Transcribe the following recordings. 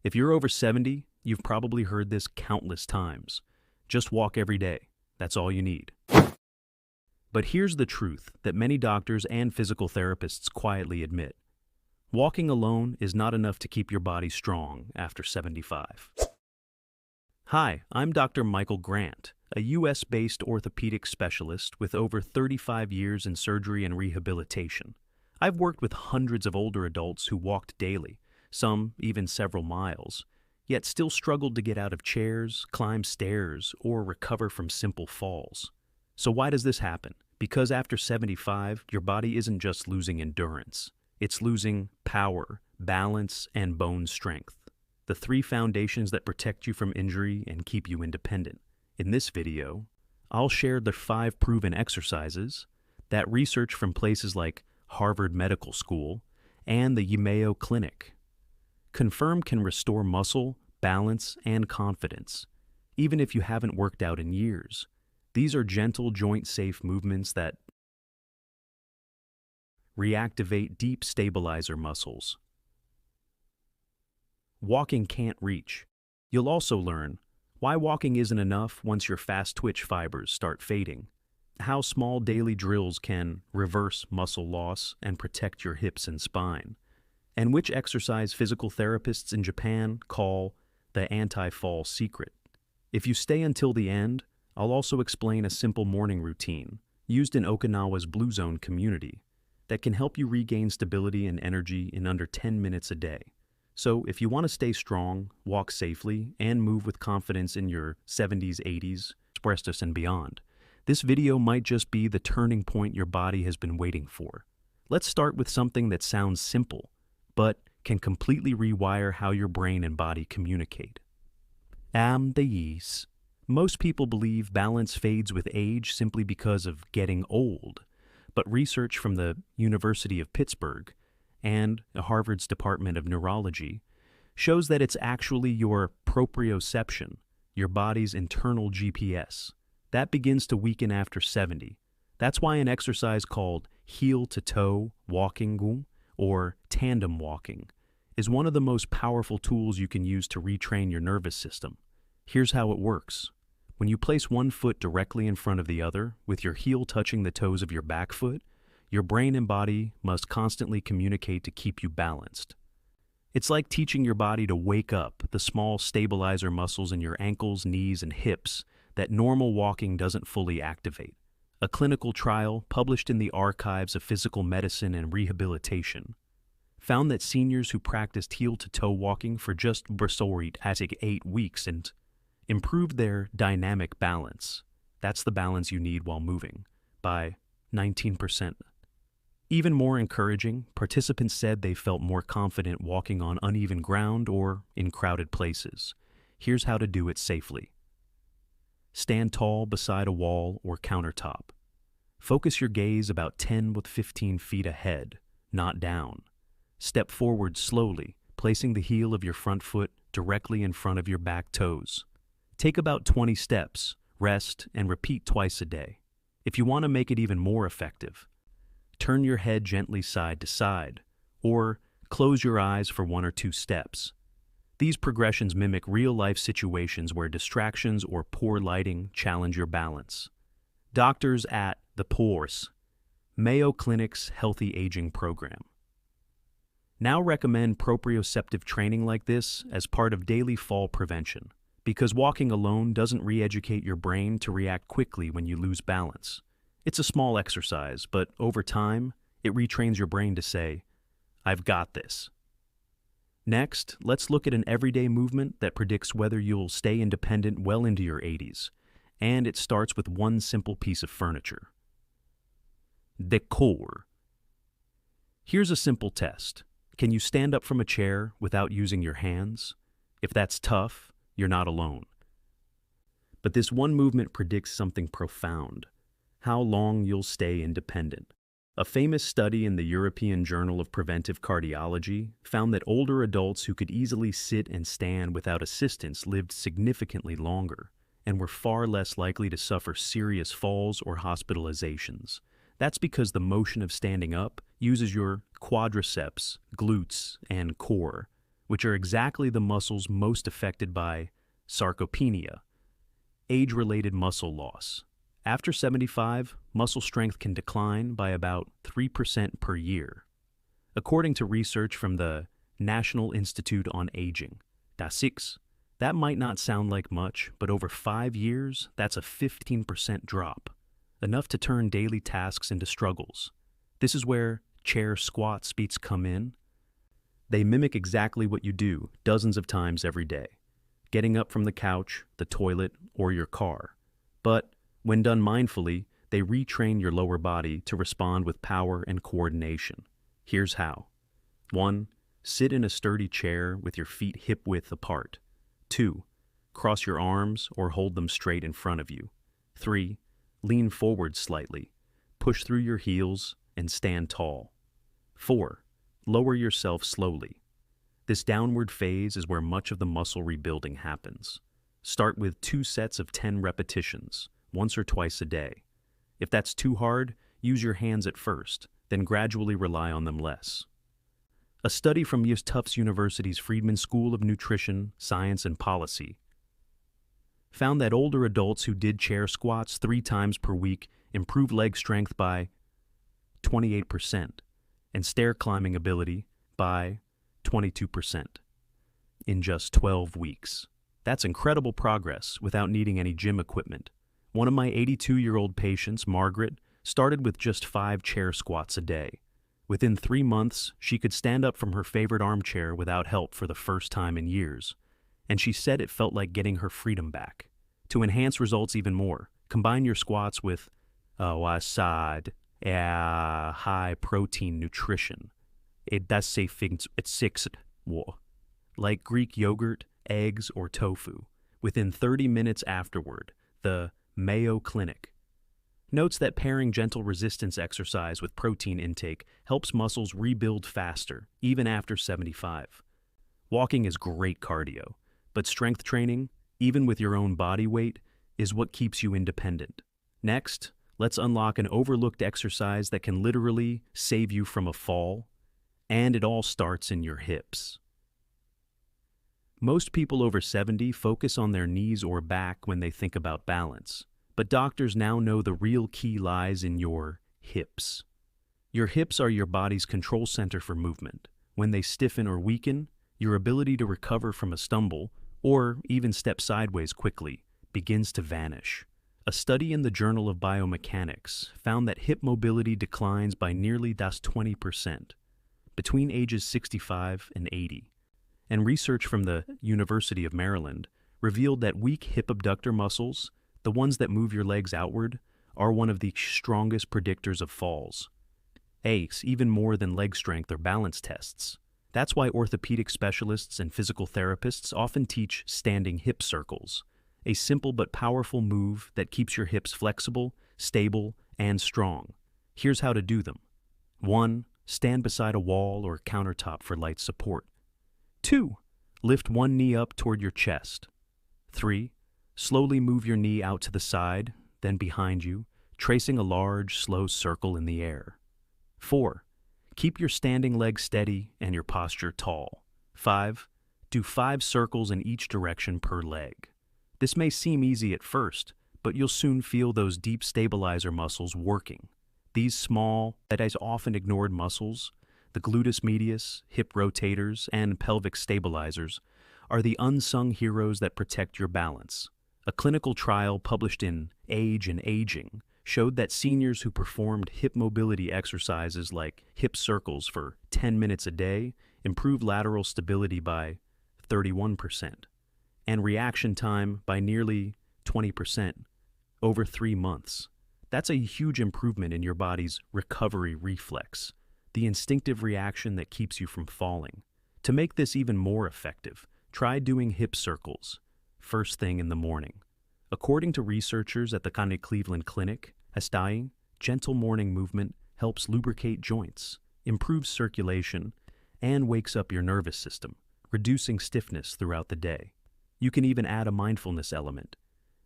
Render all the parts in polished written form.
If you're over 70, you've probably heard this countless times. Just walk every day. That's all you need. But here's the truth that many doctors and physical therapists quietly admit. Walking alone is not enough to keep your body strong after 75. Hi, I'm Dr. Michael Grant, a US-based orthopedic specialist with over 35 years in surgery and rehabilitation. I've worked with hundreds of older adults who walked daily, some even several miles, yet still struggled to get out of chairs, climb stairs, or recover from simple falls. So why does this happen? Because after 75, your body isn't just losing endurance. It's losing power, balance, and bone strength. The three foundations that protect you from injury and keep you independent. In this video, I'll share the 5 proven exercises that research from places like Harvard Medical School and the Mayo Clinic confirm can restore muscle, balance, and confidence, even if you haven't worked out in years. These are gentle, joint-safe movements that reactivate deep stabilizer muscles walking can't reach. You'll also learn why walking isn't enough once your fast-twitch fibers start fading, how small daily drills can reverse muscle loss and protect your hips and spine, and which exercise physical therapists in Japan call the anti-fall secret. If you stay until the end, I'll also explain a simple morning routine used in Okinawa's Blue Zone community that can help you regain stability and energy in under 10 minutes a day. So if you want to stay strong, walk safely, and move with confidence in your 70s, 80s, express and beyond, this video might just be the turning point your body has been waiting for. Let's start with something that sounds simple, but can completely rewire how your brain and body communicate. The Most people believe balance fades with age simply because of getting old, but research from the University of Pittsburgh and Harvard's Department of Neurology shows that it's actually your proprioception, your body's internal GPS, that begins to weaken after 70. That's why an exercise called heel-to-toe walking or tandem walking is one of the most powerful tools you can use to retrain your nervous system. Here's how it works. When you place one foot directly in front of the other, with your heel touching the toes of your back foot, your brain and body must constantly communicate to keep you balanced. It's like teaching your body to wake up the small stabilizer muscles in your ankles, knees, and hips that normal walking doesn't fully activate. A clinical trial published in the Archives of Physical Medicine and Rehabilitation found that seniors who practiced heel-to-toe walking for just 8 weeks and improved their dynamic balance, that's the balance you need while moving, by 19%. Even more encouraging, participants said they felt more confident walking on uneven ground or in crowded places. Here's how to do it safely. Stand tall beside a wall or countertop. Focus your gaze about 10 to 15 feet ahead, not down. Step forward slowly, placing the heel of your front foot directly in front of your back toes. Take about 20 steps, rest, and repeat twice a day. If you want to make it even more effective, turn your head gently side to side, or close your eyes for 1 or 2 steps. These progressions mimic real-life situations where distractions or poor lighting challenge your balance. Doctors at the Mayo Clinic's Healthy Aging Program now recommend proprioceptive training like this as part of daily fall prevention, because walking alone doesn't re-educate your brain to react quickly when you lose balance. It's a small exercise, but over time, it retrains your brain to say, "I've got this." Next, let's look at an everyday movement that predicts whether you'll stay independent well into your 80s, and it starts with one simple piece of furniture. Decor. Here's a simple test. Can you stand up from a chair without using your hands? If that's tough, you're not alone. But this one movement predicts something profound: how long you'll stay independent. A famous study in the European Journal of Preventive Cardiology found that older adults who could easily sit and stand without assistance lived significantly longer and were far less likely to suffer serious falls or hospitalizations. That's because the motion of standing up uses your quadriceps, glutes, and core, which are exactly the muscles most affected by sarcopenia, age-related muscle loss. After 75, muscle strength can decline by about 3% per year. According to research from the National Institute on Aging, DASIX, that might not sound like much, but over 5 years, that's a 15% drop, enough to turn daily tasks into struggles. This is where chair squat speeds come in. They mimic exactly what you do dozens of times every day, getting up from the couch, the toilet, or your car. But when done mindfully, they retrain your lower body to respond with power and coordination. Here's how. 1. Sit in a sturdy chair with your feet hip-width apart. 2. Cross your arms or hold them straight in front of you. 3. Lean forward slightly. Push through your heels and stand tall. 4. Lower yourself slowly. This downward phase is where much of the muscle rebuilding happens. Start with 2 sets of 10 repetitions, once or twice a day. If that's too hard, use your hands at first, then gradually rely on them less. A study from Tufts University's Friedman School of Nutrition, Science, and Policy found that older adults who did chair squats 3 times per week improved leg strength by 28% and stair climbing ability by 22% in just 12 weeks. That's incredible progress without needing any gym equipment. One of my 82-year-old patients, Margaret, started with just 5 chair squats a day. Within 3 months, she could stand up from her favorite armchair without help for the first time in years, and she said it felt like getting her freedom back. To enhance results even more, combine your squats with high-protein nutrition. Like Greek yogurt, eggs, or tofu. Within 30 minutes afterward, the Mayo Clinic notes that pairing gentle resistance exercise with protein intake helps muscles rebuild faster, even after 75. Walking is great cardio, but strength training, even with your own body weight, is what keeps you independent. Next, let's unlock an overlooked exercise that can literally save you from a fall, and it all starts in your hips. Most people over 70 focus on their knees or back when they think about balance. But doctors now know the real key lies in your hips. Your hips are your body's control center for movement. When they stiffen or weaken, your ability to recover from a stumble, or even step sideways quickly, begins to vanish. A study in the Journal of Biomechanics found that hip mobility declines by nearly 20% between ages 65 and 80. And research from the University of Maryland revealed that weak hip abductor muscles, the ones that move your legs outward, are one of the strongest predictors of falls. Even more than leg strength or balance tests. That's why orthopedic specialists and physical therapists often teach standing hip circles, a simple but powerful move that keeps your hips flexible, stable, and strong. Here's how to do them. 1. Stand beside a wall or countertop for light support. 2. Lift one knee up toward your chest. 3. Slowly move your knee out to the side, then behind you, tracing a large, slow circle in the air. 4. Keep your standing leg steady and your posture tall. 5. Do 5 circles in each direction per leg. This may seem easy at first, but you'll soon feel those deep stabilizer muscles working. These small, that is often ignored muscles, the gluteus medius, hip rotators, and pelvic stabilizers, are the unsung heroes that protect your balance. A clinical trial published in Age and Aging showed that seniors who performed hip mobility exercises like hip circles for 10 minutes a day improved lateral stability by 31% and reaction time by nearly 20% over 3 months. That's a huge improvement in your body's recovery reflex, the instinctive reaction that keeps you from falling. To make this even more effective, try doing hip circles first thing in the morning. According to researchers at the Cleveland Clinic, gentle morning movement helps lubricate joints, improves circulation, and wakes up your nervous system, reducing stiffness throughout the day. You can even add a mindfulness element.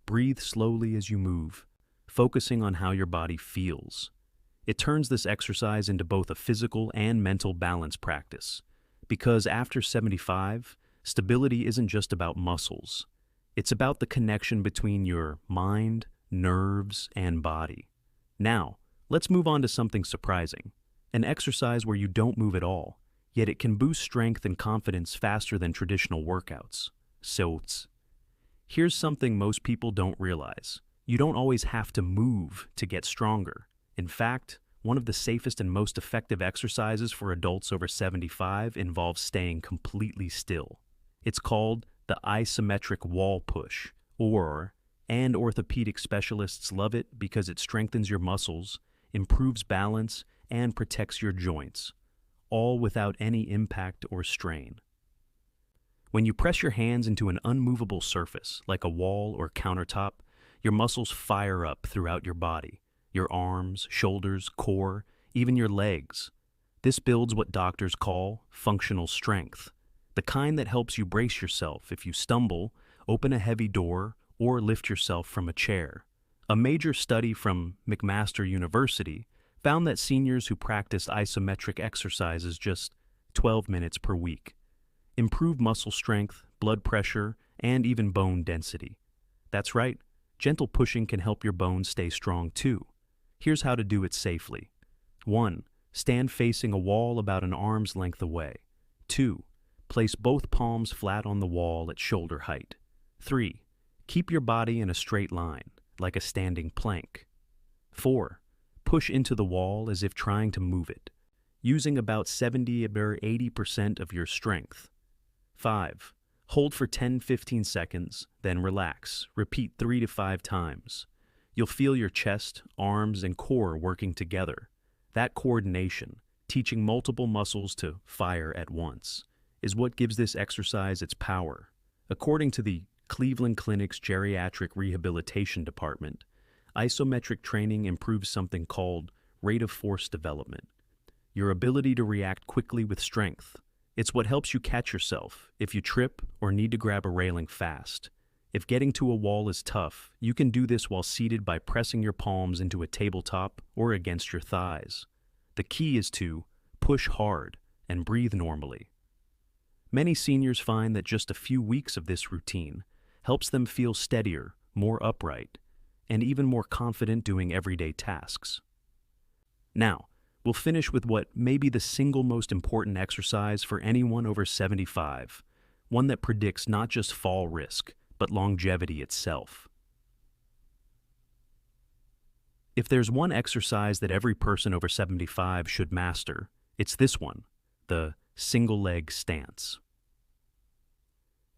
Breathe slowly as you move, focusing on how your body feels. It turns this exercise into both a physical and mental balance practice, Because after 75, stability isn't just about muscles. It's about the connection between your mind, nerves, and body. Now, let's move on to something surprising. An exercise where you don't move at all, yet it can boost strength and confidence faster than traditional workouts. Here's something most people don't realize. You don't always have to move to get stronger. In fact, one of the safest and most effective exercises for adults over 75 involves staying completely still. It's called the isometric wall push, and orthopedic specialists love it because it strengthens your muscles, improves balance, and protects your joints, all without any impact or strain. When you press your hands into an unmovable surface, like a wall or countertop, your muscles fire up throughout your body, your arms, shoulders, core, even your legs. This builds what doctors call functional strength, the kind that helps you brace yourself if you stumble, open a heavy door, or lift yourself from a chair. A major study from McMaster University found that seniors who practiced isometric exercises just 12 minutes per week improved muscle strength, blood pressure, and even bone density. That's right, gentle pushing can help your bones stay strong too. Here's how to do it safely. 1. Stand facing a wall about an arm's length away. 2. Place both palms flat on the wall at shoulder height. 3. Keep your body in a straight line, like a standing plank. 4. Push into the wall as if trying to move it, using about 70 or 80% of your strength. 5. Hold for 10-15 seconds, then relax. Repeat 3 to 5 times. You'll feel your chest, arms, and core working together. That coordination, teaching multiple muscles to fire at once, is what gives this exercise its power. According to the Cleveland Clinic's Geriatric Rehabilitation Department, isometric training improves something called rate of force development, your ability to react quickly with strength. It's what helps you catch yourself if you trip or need to grab a railing fast. If getting to a wall is tough, you can do this while seated by pressing your palms into a tabletop or against your thighs. The key is to push hard and breathe normally. Many seniors find that just a few weeks of this routine helps them feel steadier, more upright, and even more confident doing everyday tasks. Now, we'll finish with what may be the single most important exercise for anyone over 75, one that predicts not just fall risk, but longevity itself. If there's one exercise that every person over 75 should master, it's this one, the single leg stance.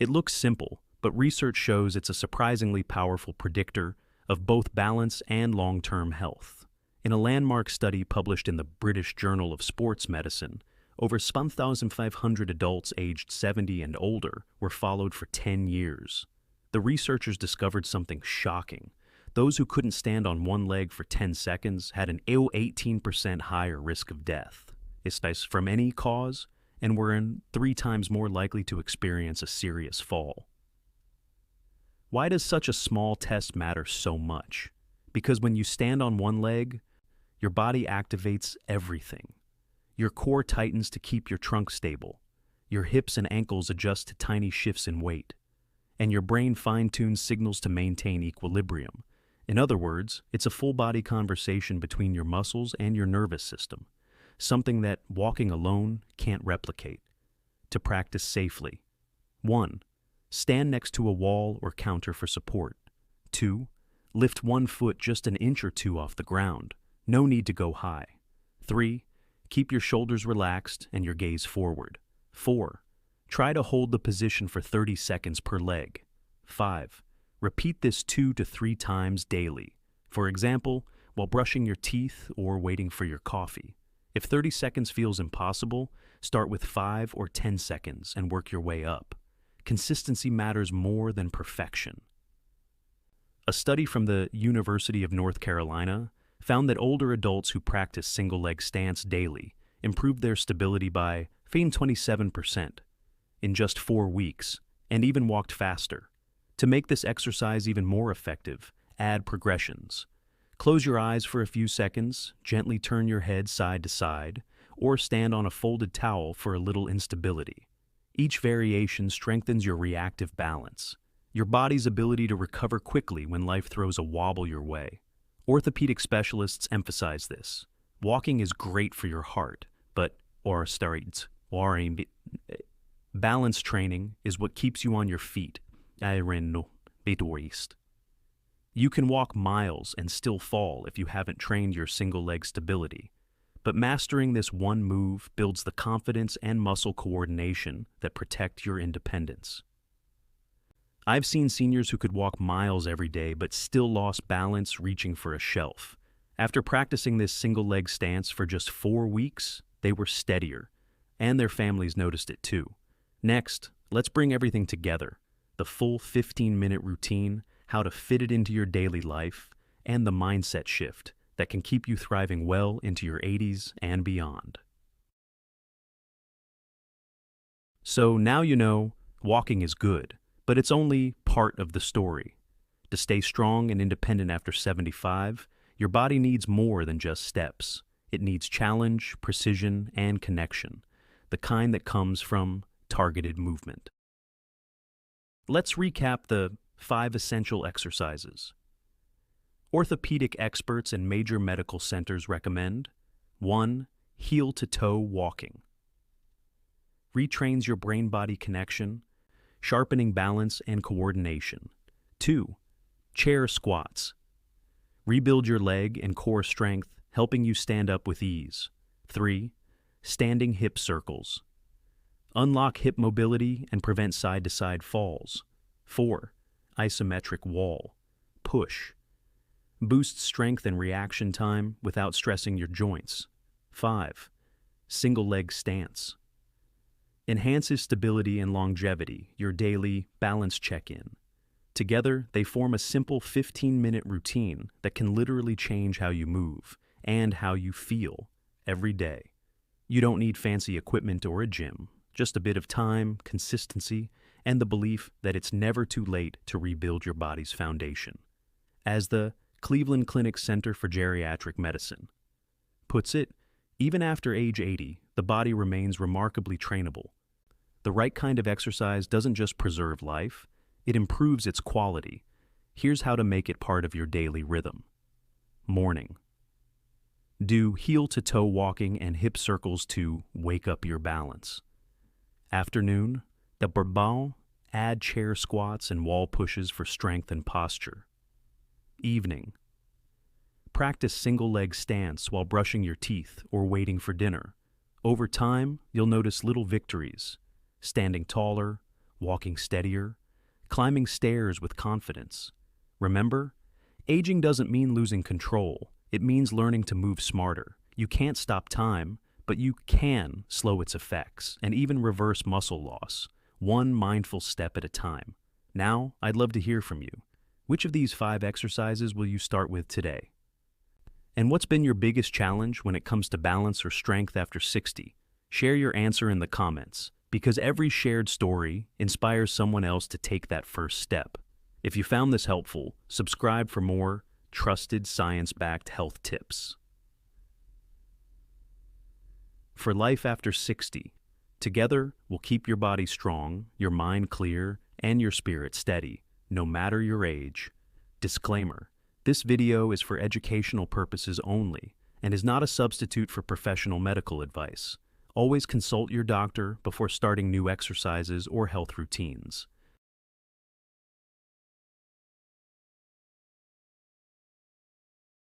It looks simple, but research shows it's a surprisingly powerful predictor of both balance and long-term health. In a landmark study published in the British Journal of Sports Medicine, over 1,500 adults aged 70 and older were followed for 10 years. The researchers discovered something shocking. Those who couldn't stand on one leg for 10 seconds had an 18% higher risk of death from any cause, and were 3 times more likely to experience a serious fall. Why does such a small test matter so much? Because when you stand on one leg, your body activates everything. Your core tightens to keep your trunk stable. Your hips and ankles adjust to tiny shifts in weight. And your brain fine-tunes signals to maintain equilibrium. In other words, it's a full-body conversation between your muscles and your nervous system, something that walking alone can't replicate. To practice safely. 1. Stand next to a wall or counter for support. 2. Lift one foot just an inch or two off the ground. No need to go high. 3. Keep your shoulders relaxed and your gaze forward. 4. Try to hold the position for 30 seconds per leg. 5. Repeat this 2 to 3 times daily. For example, while brushing your teeth or waiting for your coffee. If 30 seconds feels impossible, start with 5 or 10 seconds and work your way up. Consistency matters more than perfection. A study from the University of North Carolina found that older adults who practice single-leg stance daily improved their stability by 27% in just 4 weeks, and even walked faster. To make this exercise even more effective, add progressions. Close your eyes for a few seconds, gently turn your head side to side, or stand on a folded towel for a little instability. Each variation strengthens your reactive balance, your body's ability to recover quickly when life throws a wobble your way. Orthopedic specialists emphasize this. Walking is great for your heart, but balance training is what keeps you on your feet. You can walk miles and still fall if you haven't trained your single leg stability. But mastering this one move builds the confidence and muscle coordination that protect your independence. I've seen seniors who could walk miles every day but still lost balance reaching for a shelf. After practicing this single leg stance for just 4 weeks, they were steadier, and their families noticed it too. Next, let's bring everything together. The full 15-minute routine, how to fit it into your daily life, and the mindset shift that can keep you thriving well into your 80s and beyond. So now you know, walking is good, but it's only part of the story. To stay strong and independent after 75, your body needs more than just steps. It needs challenge, precision, and connection, the kind that comes from targeted movement. Let's recap the 5 essential exercises. Orthopedic experts and major medical centers recommend 1. Heel-to-toe walking. Retrains your brain-body connection, sharpening balance and coordination. 2. Chair squats. Rebuild your leg and core strength, helping you stand up with ease. 3. Standing hip circles. Unlock hip mobility and prevent side-to-side falls. 4. Isometric wall. Push. Boosts strength and reaction time without stressing your joints. 5. Single leg stance. Enhances stability and longevity, your daily balance check-in. Together, they form a simple 15-minute routine that can literally change how you move and how you feel every day. You don't need fancy equipment or a gym, just a bit of time, consistency, and the belief that it's never too late to rebuild your body's foundation. As the Cleveland Clinic Center for Geriatric Medicine puts it, even after age 80, the body remains remarkably trainable. The right kind of exercise doesn't just preserve life, it improves its quality. Here's how to make it part of your daily rhythm. Morning. Do heel-to-toe walking and hip circles to wake up your balance. Afternoon. The barbell, add chair squats and wall pushes for strength and posture. Evening. Practice single leg stance while brushing your teeth or waiting for dinner. Over time, you'll notice little victories. Standing taller, walking steadier, climbing stairs with confidence. Remember, aging doesn't mean losing control. It means learning to move smarter. You can't stop time, but you can slow its effects and even reverse muscle loss, one mindful step at a time. Now, I'd love to hear from you. Which of these 5 exercises will you start with today? And what's been your biggest challenge when it comes to balance or strength after 60? Share your answer in the comments, because every shared story inspires someone else to take that first step. If you found this helpful, subscribe for more trusted science-backed health tips. For life after 60, together we'll keep your body strong, your mind clear, and your spirit steady, no matter your age. Disclaimer: this video is for educational purposes only and is not a substitute for professional medical advice. Always consult your doctor before starting new exercises or health routines.